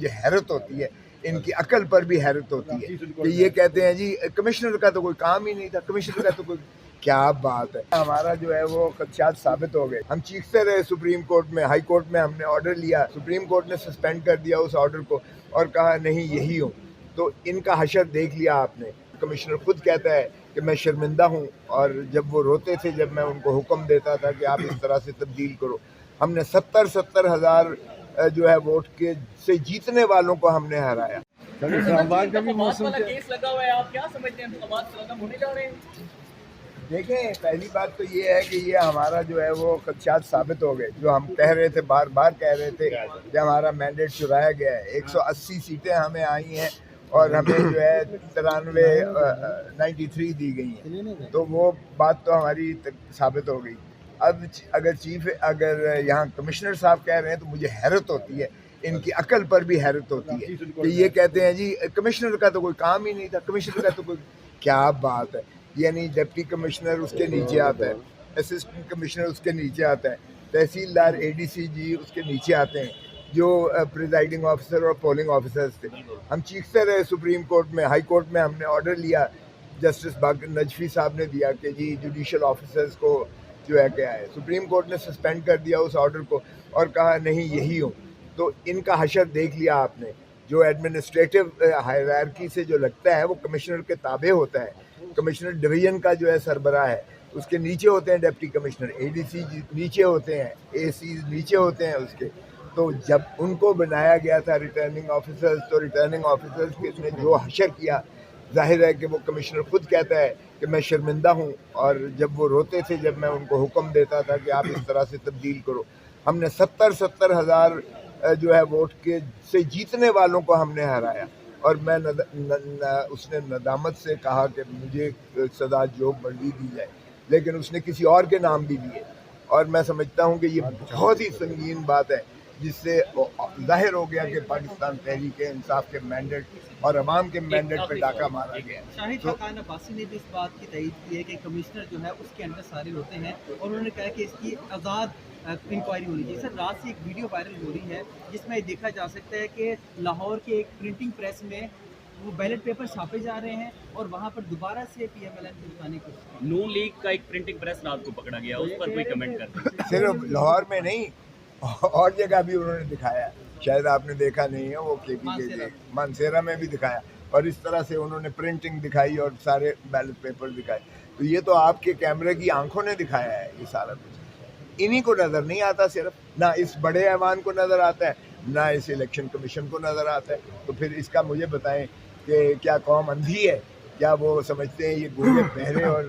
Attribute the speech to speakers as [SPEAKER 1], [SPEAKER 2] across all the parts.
[SPEAKER 1] مجھے حیرت ہوتی ہے، ان کی عقل پر بھی حیرت ہوتی ہے کہ یہ کہتے ہیں جی کمشنر کا تو کوئی کام ہی نہیں تھا، کمشنر کا تو کوئی کیا بات ہے. ہمارا جو ہے وہ خدشات ثابت ہو گئے. ہم چیختے رہے سپریم کورٹ میں، ہائی کورٹ میں ہم نے آرڈر لیا، سپریم کورٹ نے سسپینڈ کر دیا اس آرڈر کو اور کہا نہیں یہی ہوں. تو ان کا حشر دیکھ لیا آپ نے. کمشنر خود کہتا ہے کہ میں شرمندہ ہوں، اور جب وہ روتے تھے جب میں ان کو حکم دیتا تھا کہ آپ اس طرح سے تبدیل کرو. ہم نے 70 ہزار جو ہے ووٹ کے سے جیتنے والوں کو ہم نے ہرایا. دیکھیں پہلی بات تو یہ ہے کہ یہ ہمارا جو ہے وہ خدشات ثابت ہو گئے. جو ہم کہہ رہے تھے، بار بار کہہ رہے تھے کہ ہمارا مینڈیٹ چرایا گیا ہے. 180 سیٹیں ہمیں آئی ہیں اور ہمیں جو ہے 93 دی گئی ہیں. تو وہ بات تو ہماری ثابت ہو گئی. اب اگر یہاں کمشنر صاحب کہہ رہے ہیں تو مجھے حیرت ہوتی ہے، ان کی عقل پر بھی حیرت ہوتی ہے کہ یہ کہتے ہیں جی کمشنر کا تو کوئی کام ہی نہیں تھا، کمشنر کا تو کوئی کیا بات ہے. یعنی ڈپٹی کمشنر اس کے نیچے آتا ہے، اسسٹنٹ کمشنر اس کے نیچے آتا ہے، تحصیلدار ADC جی اس کے نیچے آتے ہیں، جو پریزائڈنگ آفیسر اور پولنگ آفیسرز تھے. ہم چیختے رہے سپریم کورٹ میں، ہائی کورٹ میں ہم نے آرڈر لیا، جسٹس باقر نجفی صاحب نے دیا کہ جی جوڈیشل آفیسرز کو جو ہے کیا ہے. سپریم کورٹ نے سسپینڈ کر دیا اس آرڈر کو اور کہا نہیں یہی ہوں. تو ان کا حشر دیکھ لیا آپ نے. جو ایڈمنسٹریٹو ہائرارکی سے جو لگتا ہے وہ کمشنر کے تابع ہوتا ہے. کمشنر ڈویژن کا جو ہے سربراہ ہے، اس کے نیچے ہوتے ہیں ڈپٹی کمشنر، ADC نیچے ہوتے ہیں، AC نیچے ہوتے ہیں اس کے. تو جب ان کو بنایا گیا تھا ریٹرننگ آفیسرز، تو ریٹرننگ آفیسرز نے جو حشر کیا، ظاہر ہے کہ وہ کمشنر خود کہتا ہے کہ میں شرمندہ ہوں، اور جب وہ روتے تھے جب میں ان کو حکم دیتا تھا کہ آپ اس طرح سے تبدیل کرو. ہم نے 70 ہزار جو ہے ووٹ کے سے جیتنے والوں کو ہم نے ہرایا. اور میں اس نے ندامت سے کہا کہ مجھے سزا جو مرضی دی جائے، لیکن اس نے کسی اور کے نام بھی لیے. اور میں سمجھتا ہوں کہ یہ بہت ہی سنگین بات ہے، جس سے ظاہر ہو گیا کہ پاکستان تحریک انصاف کے مینڈیٹ اور عوام کے مینڈیٹ پہ ڈاکہ مارا گیا.
[SPEAKER 2] شاہد خاقان عباسی نے بھی اس بات کی تائید کی ہے کہ کمشنر جو ہے اس کے اندر سارے ہوتے ہیں، اور انہوں نے کہا کہ اس کی آزاد انکوائری ہونی چاہیے. سر رات سے ایک ویڈیو وائرل ہو رہی ہے جس میں دیکھا جا سکتا ہے کہ لاہور کے ایک پرنٹنگ پریس میں وہ بیلٹ پیپر چھاپے جا رہے ہیں اور وہاں پر دوبارہ سے PMLN کو جتانے کی کوشش.
[SPEAKER 3] نون لیگ کا ایک پرنٹنگ پریس رات کو پکڑا گیا، اس پر کوئی کمنٹ کر دیں.
[SPEAKER 1] صرف لاہور میں نہیں، اور جگہ بھی انہوں نے دکھایا. شاید آپ نے دیکھا نہیں ہے، وہ KPK کے مانسیرا میں بھی دکھایا، اور اس طرح سے انہوں نے پرنٹنگ دکھائی اور سارے بیلٹ پیپر دکھائے. تو یہ تو آپ کے کیمرے کی آنکھوں نے دکھایا ہے. یہ سارا کچھ انہی کو نظر نہیں آتا، صرف نہ اس بڑے ایوان کو نظر آتا ہے، نہ اس الیکشن کمیشن کو نظر آتا ہے. تو پھر اس کا مجھے بتائیں کہ کیا قوم اندھی ہے؟ کیا وہ سمجھتے ہیں یہ گونگے بہرے اور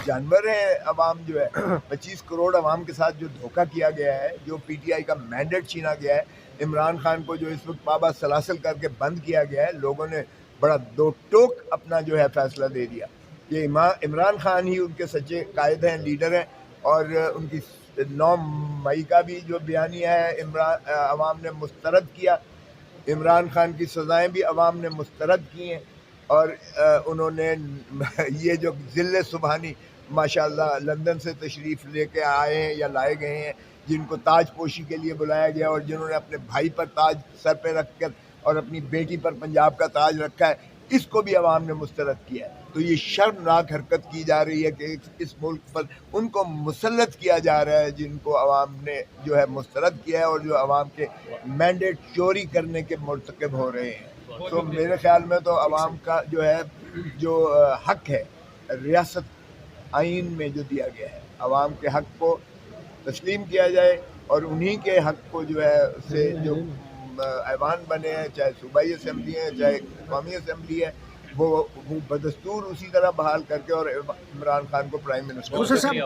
[SPEAKER 1] جانور ہیں؟ عوام جو ہے 25 کروڑ عوام کے ساتھ جو دھوکہ کیا گیا ہے، جو PTI کا مینڈیٹ چھینا گیا ہے، عمران خان کو جو اس وقت پابا سلاسل کر کے بند کیا گیا ہے، لوگوں نے بڑا دو ٹوک اپنا جو ہے فیصلہ دے دیا کہ عمران خان ہی ان کے سچے قائد ہیں، لیڈر ہیں. اور ان کی 9 مئی کا بھی جو بیانیہ ہے عوام نے مسترد کیا. عمران خان کی سزائیں بھی عوام نے مسترد کی ہیں. اور انہوں نے یہ جو ذل سبحانی ماشاءاللہ لندن سے تشریف لے کے آئے ہیں یا لائے گئے ہیں، جن کو تاج پوشی کے لیے بلایا گیا، اور جنہوں نے اپنے بھائی پر تاج سر پہ رکھ کر اور اپنی بیٹی پر پنجاب کا تاج رکھا ہے، اس کو بھی عوام نے مسترد کیا ہے. تو یہ شرمناک حرکت کی جا رہی ہے کہ اس ملک پر ان کو مسلط کیا جا رہا ہے جن کو عوام نے جو ہے مسترد کیا ہے، اور جو عوام کے مینڈیٹ چوری کرنے کے مرتکب ہو رہے ہیں. تو میرے خیال میں تو عوام کا جو ہے جو حق ہے ریاست آئین میں جو دیا گیا ہے، عوام کے حق کو تسلیم کیا جائے، اور انہی کے حق کو جو ہے سے جو ایوان بنے ہیں، چاہے صوبائی اسمبلی ہے چاہے قومی اسمبلی ہے، وہ بدستور اسی طرح بحال کر کے اور عمران خان کو پرائم منسٹر